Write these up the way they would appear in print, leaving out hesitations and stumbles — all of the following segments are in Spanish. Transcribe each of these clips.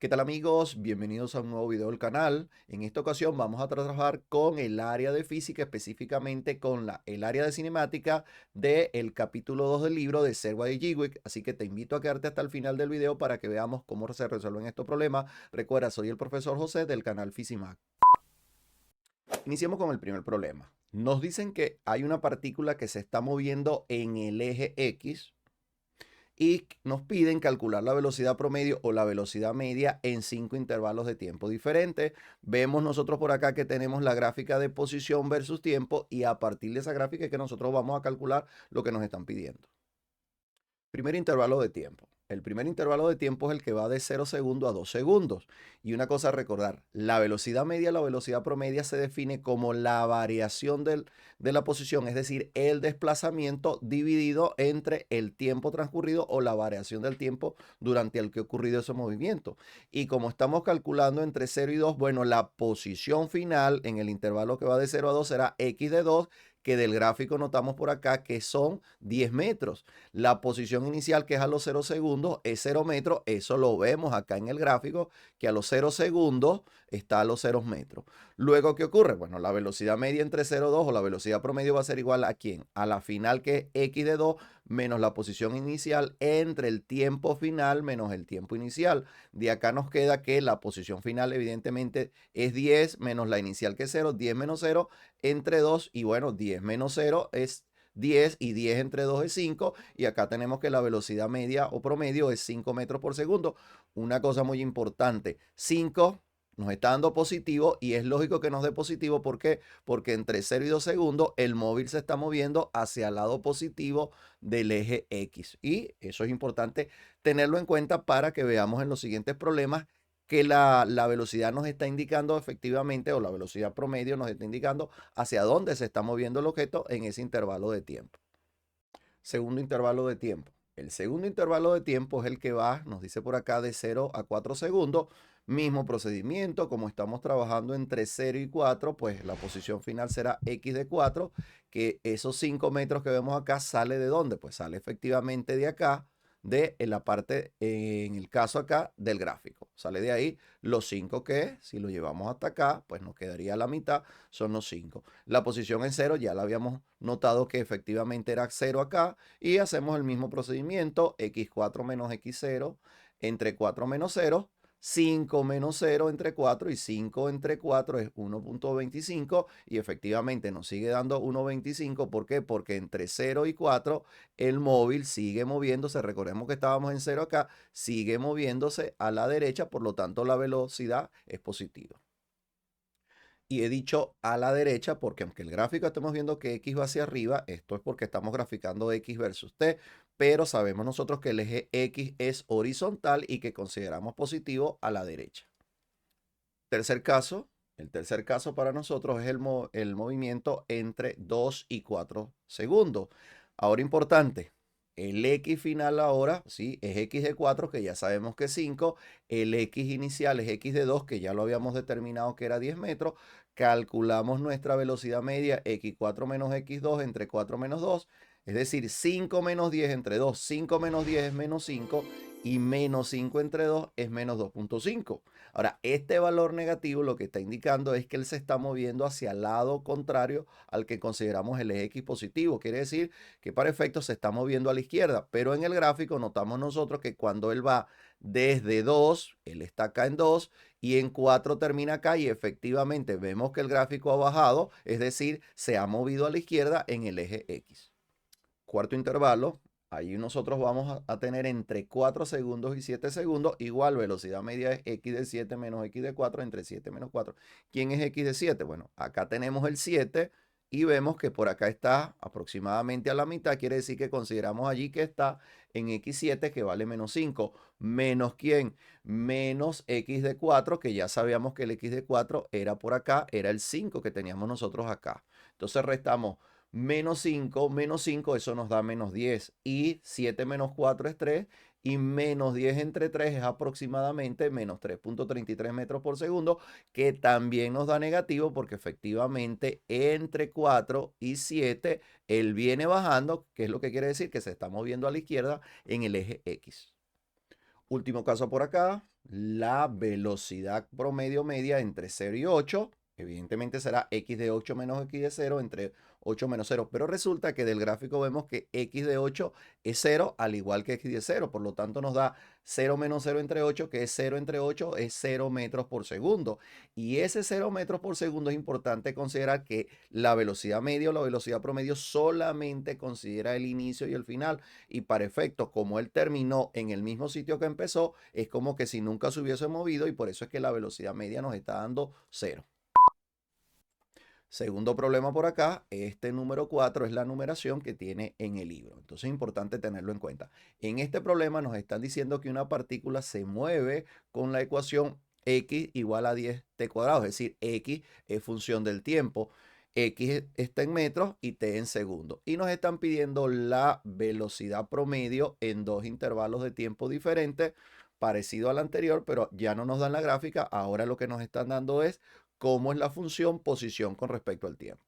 ¿Qué tal amigos? Bienvenidos a un nuevo video del canal. En esta ocasión vamos a trabajar con el área de física, específicamente con el área de cinemática del capítulo 2 del libro de Serwa y Jiwik. Así que te invito a quedarte hasta el final del video para que veamos cómo se resuelven estos problemas. Recuerda, soy el profesor José del canal Fisimac. Iniciemos con el primer problema. Nos dicen que hay una partícula que se está moviendo en el eje X y nos piden calcular la velocidad promedio o la velocidad media en 5 intervalos de tiempo diferentes. Vemos nosotros por acá que tenemos la gráfica de posición versus tiempo y a partir de esa gráfica es que nosotros vamos a calcular lo que nos están pidiendo. Primer intervalo de tiempo. El primer intervalo de tiempo es el que va de 0 segundos a 2 segundos. Y una cosa a recordar, la velocidad media, la velocidad promedia se define como la variación de la posición, es decir, el desplazamiento dividido entre el tiempo transcurrido o la variación del tiempo durante el que ha ocurrido ese movimiento. Y como estamos calculando entre 0 y 2, bueno, la posición final en el intervalo que va de 0 a 2 será x de 2, que del gráfico notamos por acá que son 10 metros. La posición inicial, que es a los 0 segundos, es 0 metros. Eso lo vemos acá en el gráfico, que a los 0 segundos está a los 0 metros. Luego, ¿qué ocurre? Bueno, la velocidad media entre 0 y 2 o la velocidad promedio va a ser igual ¿a quién? A la final, que es x de 2 menos la posición inicial entre el tiempo final menos el tiempo inicial. De acá nos queda que la posición final evidentemente es 10 menos la inicial, que es 0, 10 menos 0 entre 2 y bueno, 10 menos 0 es 10 y 10 entre 2 es 5 y acá tenemos que la velocidad media o promedio es 5 metros por segundo. Una cosa muy importante, 5 nos está dando positivo y es lógico que nos dé positivo. ¿Por qué? Porque entre 0 y 2 segundos el móvil se está moviendo hacia el lado positivo del eje X y eso es importante tenerlo en cuenta para que veamos en los siguientes problemas que la velocidad nos está indicando efectivamente, o la velocidad promedio nos está indicando hacia dónde se está moviendo el objeto en ese intervalo de tiempo. Segundo intervalo de tiempo. El segundo intervalo de tiempo es el que va, nos dice por acá, de 0 a 4 segundos. Mismo procedimiento, como estamos trabajando entre 0 y 4, pues la posición final será x de 4, que esos 5 metros que vemos acá sale de dónde, pues sale efectivamente de acá, de en la parte, en el caso acá del gráfico. Sale de ahí los 5 que, si lo llevamos hasta acá, pues nos quedaría la mitad, son los 5. La posición en 0 ya la habíamos notado que efectivamente era 0 acá y hacemos el mismo procedimiento, x4 menos x0 entre 4 menos 0, 5 menos 0 entre 4 y 5 entre 4 es 1.25 y efectivamente nos sigue dando 1.25. ¿Por qué? Porque entre 0 y 4 el móvil sigue moviéndose. Recordemos que estábamos en 0 acá, sigue moviéndose a la derecha, por lo tanto la velocidad es positiva. Y he dicho a la derecha porque aunque el gráfico estamos viendo que X va hacia arriba, esto es porque estamos graficando X versus T, pero sabemos nosotros que el eje X es horizontal y que consideramos positivo a la derecha. Tercer caso, el tercer caso para nosotros es el movimiento entre 2 y 4 segundos. Ahora importante, el X final ahora, sí, es X de 4, que ya sabemos que es 5. El X inicial es X de 2, que ya lo habíamos determinado que era 10 metros. Calculamos nuestra velocidad media, X4 menos X2 entre 4 menos 2. Es decir, 5 menos 10 entre 2. 5 menos 10 es menos 5 y menos 5 entre 2 es menos 2.5. Ahora, este valor negativo lo que está indicando es que él se está moviendo hacia el lado contrario al que consideramos el eje X positivo. Quiere decir que para efectos se está moviendo a la izquierda, pero en el gráfico notamos nosotros que cuando él va desde 2, él está acá en 2 y en 4 termina acá y efectivamente vemos que el gráfico ha bajado, es decir, se ha movido a la izquierda en el eje X. Cuarto intervalo, ahí nosotros vamos a tener entre 4 segundos y 7 segundos, igual velocidad media es x de 7 menos x de 4 entre 7 menos 4. ¿Quién es x de 7? Bueno, acá tenemos el 7 y vemos que por acá está aproximadamente a la mitad, quiere decir que consideramos allí que está en x7, que vale menos 5. ¿Menos quién? Menos x de 4, que ya sabíamos que el x de 4 era por acá, era el 5 que teníamos nosotros acá. Entonces restamos menos 5, eso nos da menos 10. Y 7 menos 4 es 3. Y menos 10 entre 3 es aproximadamente menos 3.33 metros por segundo, que también nos da negativo porque efectivamente entre 4 y 7 él viene bajando, que es lo que quiere decir que se está moviendo a la izquierda en el eje X. Último caso por acá, la velocidad promedio media entre 0 y 8. Evidentemente será x de 8 menos x de 0 entre 8 menos 0. Pero resulta que del gráfico vemos que x de 8 es 0 al igual que x de 0. Por lo tanto nos da 0 menos 0 entre 8, que es 0 entre 8, es 0 metros por segundo. Y ese 0 metros por segundo es importante considerar que la velocidad media o la velocidad promedio solamente considera el inicio y el final. Y para efectos, como él terminó en el mismo sitio que empezó, es como que si nunca se hubiese movido y por eso es que la velocidad media nos está dando 0. Segundo problema por acá, este número 4 es la numeración que tiene en el libro. Entonces es importante tenerlo en cuenta. En este problema nos están diciendo que una partícula se mueve con la ecuación x igual a 10t cuadrado, es decir, x es función del tiempo. X está en metros y t en segundos. Y nos están pidiendo la velocidad promedio en dos intervalos de tiempo diferentes, parecido al anterior, pero ya no nos dan la gráfica. Ahora lo que nos están dando es cómo es la función posición con respecto al tiempo.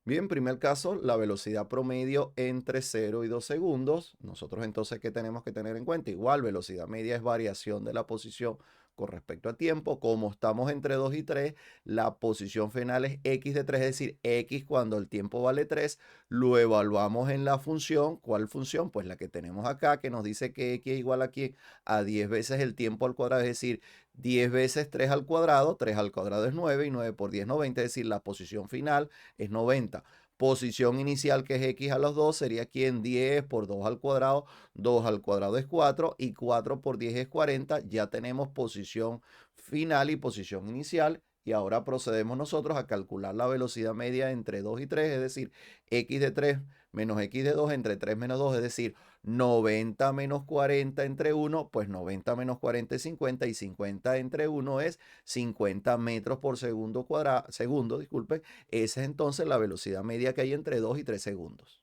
Bien, primer caso, la velocidad promedio entre 0 y 2 segundos. Nosotros entonces, ¿qué tenemos que tener en cuenta? Igual, velocidad media es variación de la posición con respecto a tiempo. Como estamos entre 2 y 3, la posición final es x de 3, es decir, x cuando el tiempo vale 3. Lo evaluamos en la función. ¿Cuál función? Pues la que tenemos acá, que nos dice que x es igual aquí a 10 veces el tiempo al cuadrado, es decir, 10 veces 3 al cuadrado. 3 al cuadrado es 9 y 9 por 10 es 90, es decir, la posición final es 90. Posición inicial, que es x a los 2, sería aquí en 10 por 2 al cuadrado. 2 al cuadrado es 4 y 4 por 10 es 40. Ya tenemos posición final y posición inicial. Y ahora procedemos nosotros a calcular la velocidad media entre 2 y 3, es decir, x de 3 menos x de 2 entre 3 menos 2, es decir, 90 menos 40 entre 1, pues 90 menos 40 es 50 y 50 entre 1 es 50 metros por segundo cuadrado, disculpe. Esa es entonces la velocidad media que hay entre 2 y 3 segundos.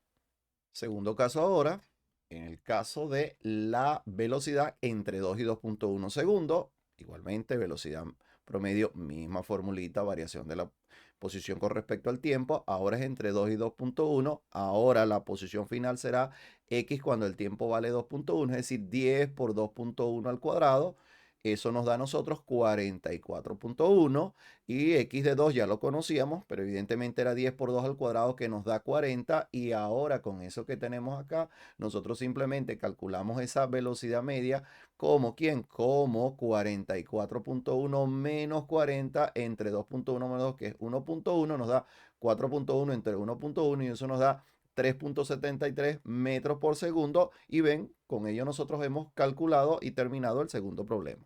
Segundo caso ahora, en el caso de la velocidad entre 2 y 2.1 segundos, igualmente velocidad promedio, misma formulita, variación de la posición con respecto al tiempo, ahora es entre 2 y 2.1, ahora la posición final será x cuando el tiempo vale 2.1, es decir, 10 por 2.1 al cuadrado. Eso nos da a nosotros 44.1 y x de 2 ya lo conocíamos, pero evidentemente era 10 por 2 al cuadrado que nos da 40 y ahora con eso que tenemos acá, nosotros simplemente calculamos esa velocidad media como ¿quién? Como 44.1 menos 40 entre 2.1 menos 2, que es 1.1, nos da 4.1 entre 1.1 y eso nos da 3.73 metros por segundo y ven, con ello nosotros hemos calculado y terminado el segundo problema.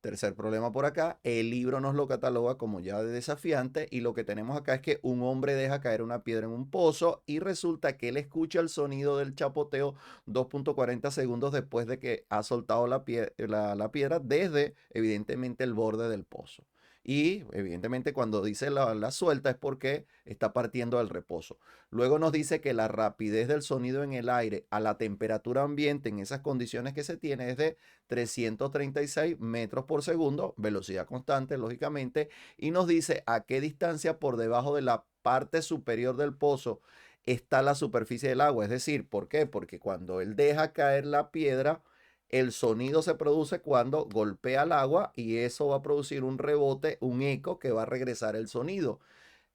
Tercer problema por acá, el libro nos lo cataloga como ya de desafiante y lo que tenemos acá es que un hombre deja caer una piedra en un pozo y resulta que él escucha el sonido del chapoteo 2.40 segundos después de que ha soltado la piedra desde evidentemente el borde del pozo. Y evidentemente cuando dice la suelta es porque está partiendo del reposo. Luego nos dice que la rapidez del sonido en el aire a la temperatura ambiente en esas condiciones que se tiene es de 336 metros por segundo, velocidad constante, lógicamente, y nos dice a qué distancia por debajo de la parte superior del pozo está la superficie del agua. Es decir, ¿por qué? Porque cuando él deja caer la piedra, el sonido se produce cuando golpea el agua y eso va a producir un rebote, un eco que va a regresar el sonido.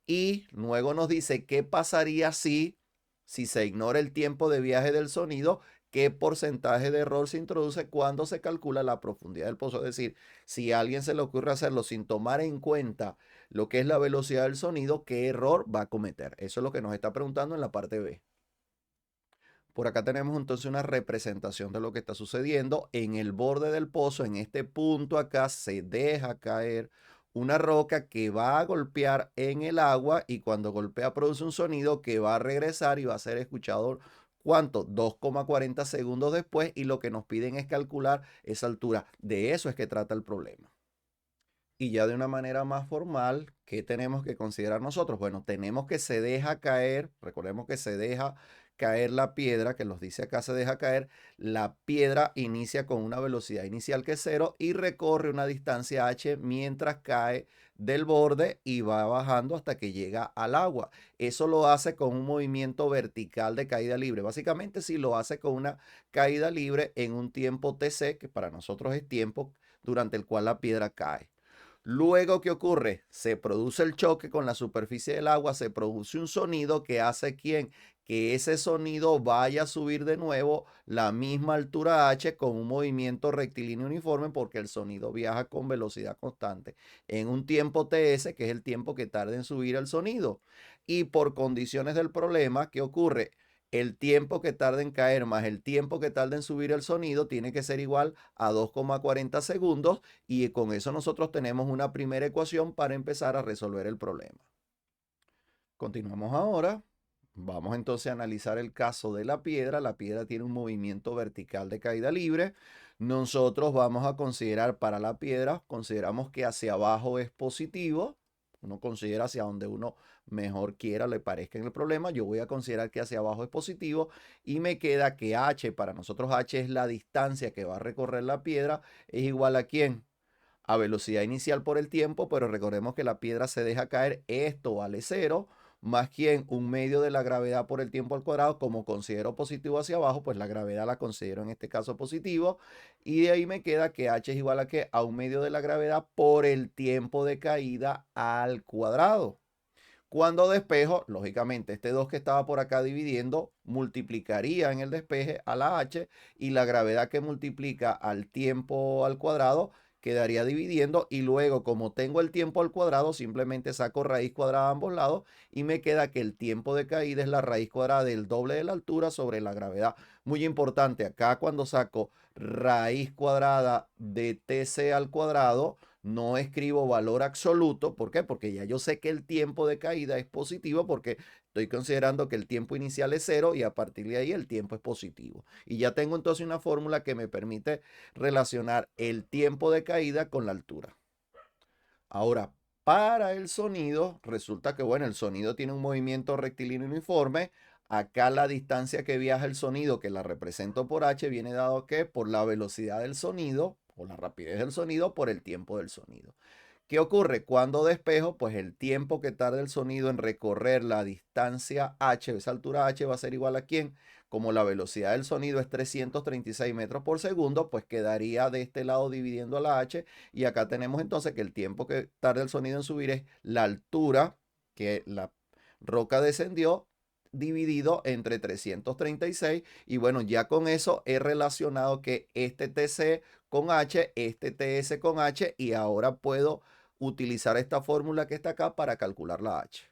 Y luego nos dice qué pasaría si se ignora el tiempo de viaje del sonido, qué porcentaje de error se introduce cuando se calcula la profundidad del pozo. Es decir, si a alguien se le ocurre hacerlo sin tomar en cuenta lo que es la velocidad del sonido, qué error va a cometer. Eso es lo que nos está preguntando en la parte B. Por acá tenemos entonces una representación de lo que está sucediendo. En el borde del pozo, en este punto acá, se deja caer una roca que va a golpear en el agua y cuando golpea produce un sonido que va a regresar y va a ser escuchado, ¿cuánto? 2,40 segundos después y lo que nos piden es calcular esa altura. De eso es que trata el problema. Y ya de una manera más formal, ¿qué tenemos que considerar nosotros? Bueno, tenemos que se deja caer, recordemos que se deja caer la piedra, que nos dice acá se deja caer, la piedra inicia con una velocidad inicial que es 0 y recorre una distancia h mientras cae del borde y va bajando hasta que llega al agua. Eso lo hace con un movimiento vertical de caída libre. Básicamente, si lo hace con una caída libre en un tiempo TC, que para nosotros es tiempo durante el cual la piedra cae. Luego, ¿qué ocurre? Se produce el choque con la superficie del agua, se produce un sonido que hace que ese sonido vaya a subir de nuevo la misma altura h con un movimiento rectilíneo uniforme porque el sonido viaja con velocidad constante en un tiempo ts, que es el tiempo que tarda en subir el sonido. Y por condiciones del problema, ¿qué ocurre? El tiempo que tarda en caer más el tiempo que tarda en subir el sonido tiene que ser igual a 2,40 segundos y con eso nosotros tenemos una primera ecuación para empezar a resolver el problema. Continuamos ahora. Vamos entonces a analizar el caso de la piedra. La piedra tiene un movimiento vertical de caída libre. Nosotros vamos a considerar para la piedra, consideramos que hacia abajo es positivo. Uno considera hacia donde uno mejor quiera le parezca en el problema. Yo voy a considerar que hacia abajo es positivo y me queda que h, para nosotros h es la distancia que va a recorrer la piedra, es igual a ¿quién? A velocidad inicial por el tiempo, pero recordemos que la piedra se deja caer, esto vale 0, más quien un medio de la gravedad por el tiempo al cuadrado, como considero positivo hacia abajo, pues la gravedad la considero en este caso positivo, y de ahí me queda que h es igual a que a un medio de la gravedad por el tiempo de caída al cuadrado. Cuando despejo, lógicamente, este 2 que estaba por acá dividiendo multiplicaría en el despeje a la h y la gravedad que multiplica al tiempo al cuadrado quedaría dividiendo y luego como tengo el tiempo al cuadrado simplemente saco raíz cuadrada a ambos lados y me queda que el tiempo de caída es la raíz cuadrada del doble de la altura sobre la gravedad. Muy importante, acá cuando saco raíz cuadrada de TC al cuadrado, no escribo valor absoluto. ¿Por qué? Porque ya yo sé que el tiempo de caída es positivo porque estoy considerando que el tiempo inicial es 0 y a partir de ahí el tiempo es positivo. Y ya tengo entonces una fórmula que me permite relacionar el tiempo de caída con la altura. Ahora, para el sonido, resulta que, bueno, el sonido tiene un movimiento rectilíneo uniforme. Acá la distancia que viaja el sonido, que la represento por h, viene dado que por la velocidad del sonido o la rapidez del sonido por el tiempo del sonido. ¿Qué ocurre? Cuando despejo, pues el tiempo que tarda el sonido en recorrer la distancia h, esa altura h va a ser igual a ¿quién? Como la velocidad del sonido es 336 metros por segundo, pues quedaría de este lado dividiendo a la h y acá tenemos entonces que el tiempo que tarda el sonido en subir es la altura que la roca descendió dividido entre 336 y bueno, ya con eso he relacionado que este TC con H, este TS con H y ahora puedo utilizar esta fórmula que está acá para calcular la H.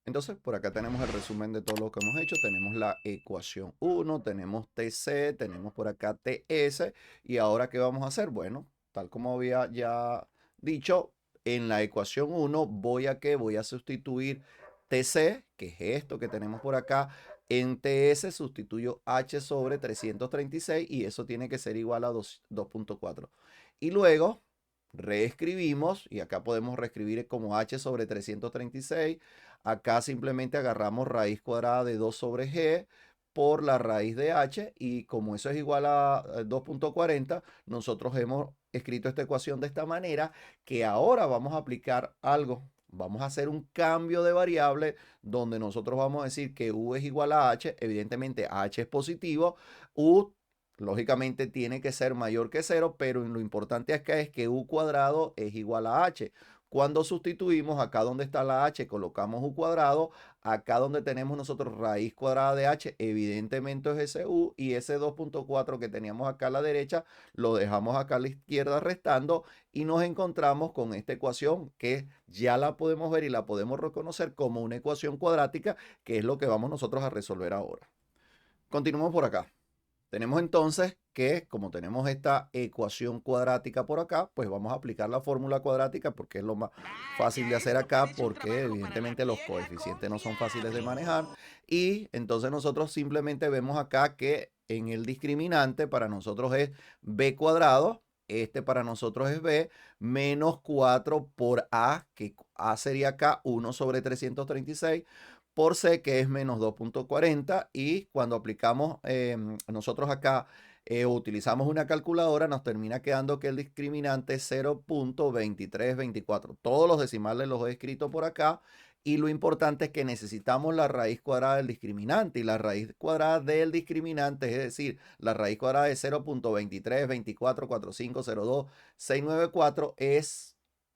Entonces, por acá tenemos el resumen de todo lo que hemos hecho. Tenemos la ecuación 1, tenemos TC, tenemos por acá TS. ¿Y ahora qué vamos a hacer? Bueno, tal como había ya dicho, en la ecuación 1 voy a sustituir TC, que es esto que tenemos por acá. En TS sustituyo H sobre 336 y eso tiene que ser igual a 2.4. Y luego reescribimos, y acá podemos reescribir como H sobre 336. Acá simplemente agarramos raíz cuadrada de 2 sobre G por la raíz de H y como eso es igual a 2.40, nosotros hemos escrito esta ecuación de esta manera que ahora vamos a aplicar algo. Vamos a hacer un cambio de variable donde nosotros vamos a decir que U es igual a H. Evidentemente H es positivo. U lógicamente tiene que ser mayor que 0, pero lo importante acá es que U cuadrado es igual a H. Cuando sustituimos acá donde está la h, colocamos u cuadrado. Acá donde tenemos nosotros raíz cuadrada de h, evidentemente es ese u. Y ese 2.4 que teníamos acá a la derecha, lo dejamos acá a la izquierda restando. Y nos encontramos con esta ecuación que ya la podemos ver y la podemos reconocer como una ecuación cuadrática, que es lo que vamos nosotros a resolver ahora. Continuamos por acá. Tenemos entonces que, como tenemos esta ecuación cuadrática por acá, pues vamos a aplicar la fórmula cuadrática porque es lo más fácil de hacer acá, porque evidentemente los coeficientes no son fáciles de manejar. Y entonces nosotros simplemente vemos acá que en el discriminante para nosotros es b cuadrado, este para nosotros es b, menos 4 por a, que a sería acá 1 sobre 336, por C, que es menos 2.40, y cuando aplicamos nosotros acá utilizamos una calculadora, nos termina quedando que el discriminante es 0.2324. Todos los decimales los he escrito por acá, y lo importante es que necesitamos la raíz cuadrada del discriminante, y la raíz cuadrada del discriminante, es decir, la raíz cuadrada de 0.23244502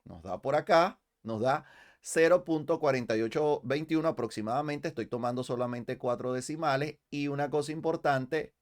nos da por acá, nos da 0.4821 aproximadamente. Estoy tomando solamente 4 decimales, y una cosa importante,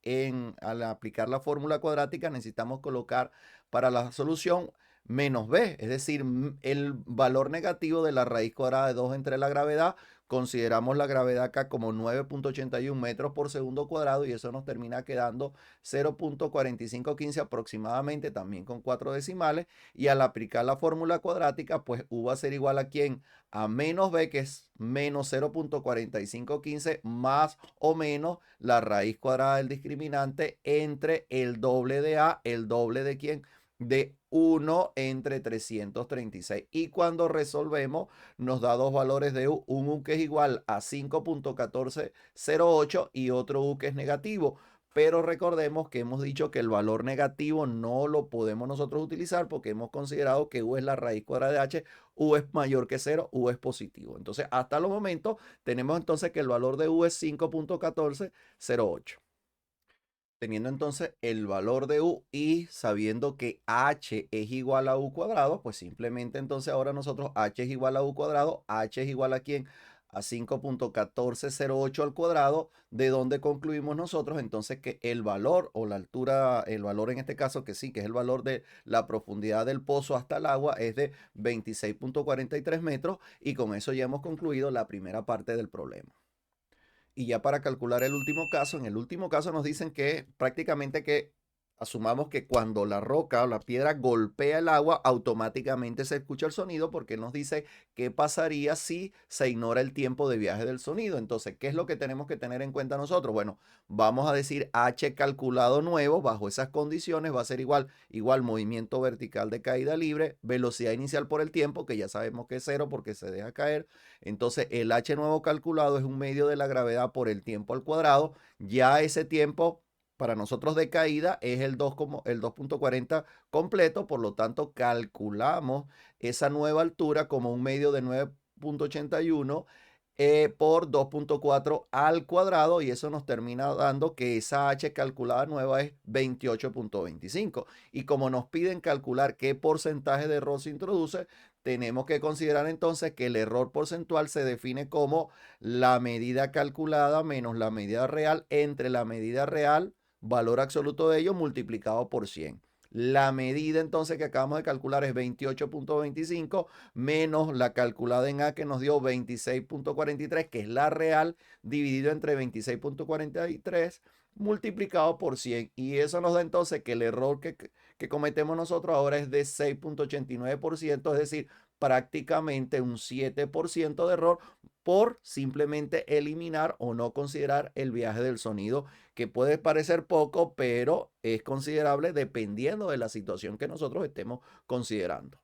al aplicar la fórmula cuadrática necesitamos colocar para la solución menos b, es decir, el valor negativo de la raíz cuadrada de 2 entre la gravedad. Consideramos la gravedad acá como 9.81 metros por segundo cuadrado, y eso nos termina quedando 0.4515 aproximadamente, también con 4 decimales. Y al aplicar la fórmula cuadrática, pues u va a ser igual a quién, a menos b, que es menos 0.4515 más o menos la raíz cuadrada del discriminante entre el doble de a, el doble de quién, de 1 entre 336. Y cuando resolvemos nos da dos valores de u, un u que es igual a 5.1408 y otro u que es negativo. Pero recordemos que hemos dicho que el valor negativo no lo podemos nosotros utilizar, porque hemos considerado que u es la raíz cuadrada de h, u es mayor que 0, u es positivo. Entonces, hasta los momentos tenemos entonces que el valor de u es 5.1408. Teniendo entonces el valor de u y sabiendo que h es igual a u cuadrado, pues simplemente entonces ahora nosotros h es igual a u cuadrado, h es igual a ¿quién? A 5.1408 al cuadrado, de donde concluimos nosotros entonces que el valor o la altura, el valor en este caso que sí, que es el valor de la profundidad del pozo hasta el agua, es de 26.43 metros, y con eso ya hemos concluido la primera parte del problema. Y ya para calcular el último caso, en el último caso nos dicen que prácticamente que asumamos que cuando la roca o la piedra golpea el agua, automáticamente se escucha el sonido, porque nos dice qué pasaría si se ignora el tiempo de viaje del sonido. Entonces, ¿qué es lo que tenemos que tener en cuenta nosotros? Bueno, vamos a decir h calculado nuevo bajo esas condiciones va a ser igual movimiento vertical de caída libre, velocidad inicial por el tiempo, que ya sabemos que es 0 porque se deja caer. Entonces, el h nuevo calculado es un medio de la gravedad por el tiempo al cuadrado. Ya ese tiempo para nosotros de caída es el 2, como el 2.40 completo, por lo tanto calculamos esa nueva altura como un medio de 9.81 por 2.4 al cuadrado, y eso nos termina dando que esa h calculada nueva es 28.25. Y como nos piden calcular qué porcentaje de error se introduce, tenemos que considerar entonces que el error porcentual se define como la medida calculada menos la medida real entre la medida real, valor absoluto de ello, multiplicado por 100. La medida entonces que acabamos de calcular es 28.25 menos la calculada en A, que nos dio 26.43, que es la real, dividido entre 26.43 multiplicado por 100. Y eso nos da entonces que el error que cometemos nosotros ahora es de 6.89%, es decir, prácticamente un 7% de error por simplemente eliminar o no considerar el viaje del sonido, que puede parecer poco, pero es considerable dependiendo de la situación que nosotros estemos considerando.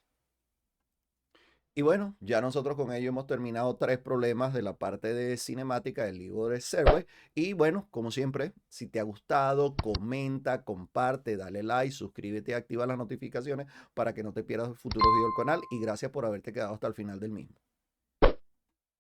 Y bueno, ya nosotros con ello hemos terminado 3 problemas de la parte de cinemática del libro de Serway. Y bueno, como siempre, si te ha gustado, comenta, comparte, dale like, suscríbete y activa las notificaciones para que no te pierdas futuros videos del canal. Y gracias por haberte quedado hasta el final del mismo.